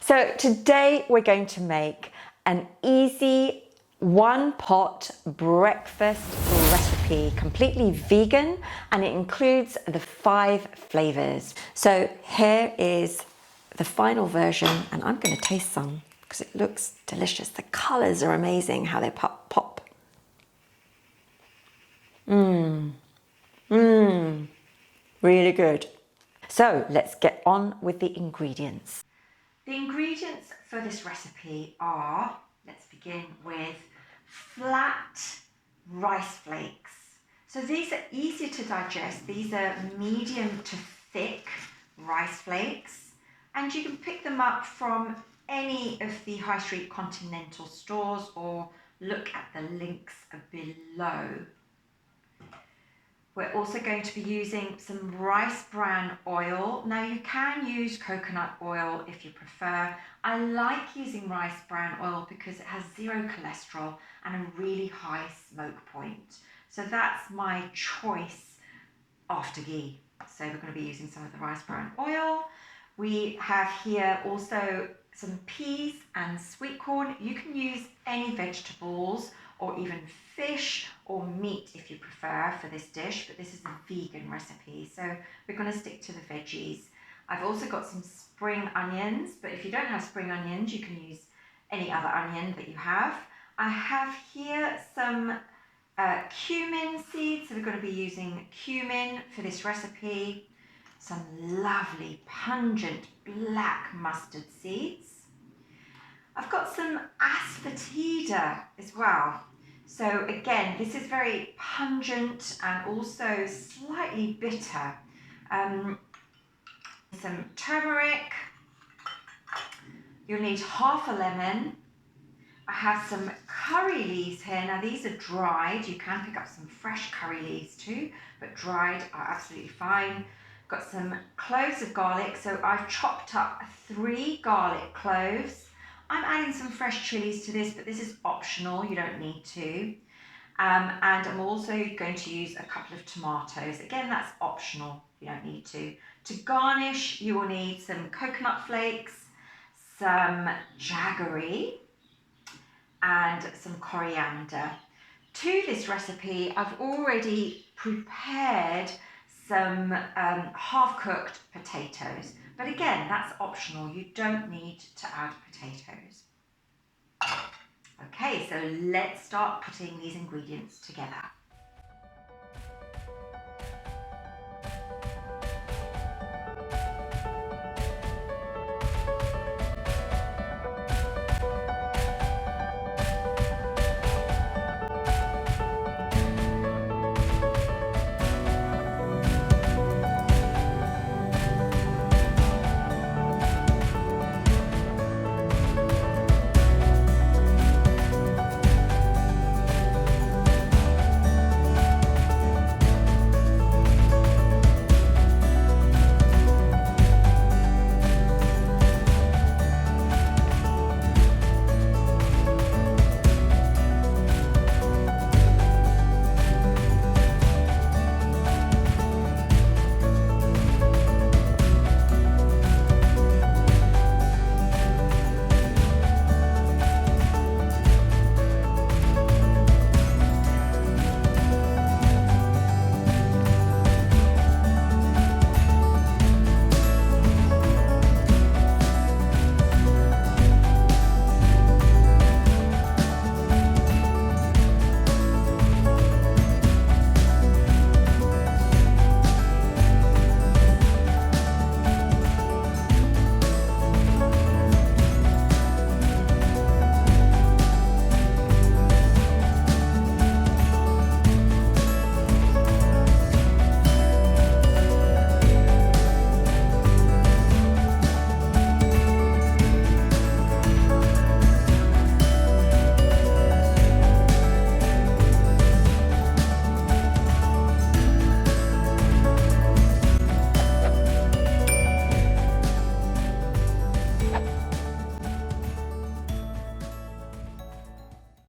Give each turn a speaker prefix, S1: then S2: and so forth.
S1: So today we're going to make an easy one pot breakfast recipe, completely vegan, and it includes the 5 flavors. So here is the final version, and I'm going to taste some because it looks delicious. The colors are amazing, how they pop. Really good. So let's get on with the ingredients. The ingredients for this recipe are, let's begin with flat rice flakes. So these are easier to digest. These are medium to thick rice flakes, and you can pick them up from any of the high street continental stores or look at the links below. We're also going to be using some rice bran oil. Now you can use coconut oil if you prefer. I like using rice bran oil because it has 0 cholesterol and a really high smoke point. So that's my choice after ghee. So we're going to be using some of the rice bran oil. We have here also some peas and sweet corn. You can use any vegetables or even fish or meat if you prefer for this dish, but this is a vegan recipe, so we're going to stick to the veggies. I've also got some spring onions, but if you don't have spring onions, you can use any other onion that you have. I have here some cumin seeds, so we're going to be using cumin for this recipe. Some lovely pungent black mustard seeds. I've got some asafoetida as well. So again, this is very pungent and also slightly bitter. Some turmeric. You'll need half a lemon. I have some curry leaves here. Now these are dried. You can pick up some fresh curry leaves too, but dried are absolutely fine. Got some cloves of garlic. So I've chopped up 3 garlic cloves. I'm adding some fresh chilies to this, but this is optional, you don't need to. And I'm also going to use a couple of tomatoes. Again, that's optional, you don't need to. To garnish, you will need some coconut flakes, some jaggery, and some coriander. To this recipe, I've already prepared some half-cooked potatoes. But again, that's optional. You don't need to add potatoes. Okay, so let's start putting these ingredients together.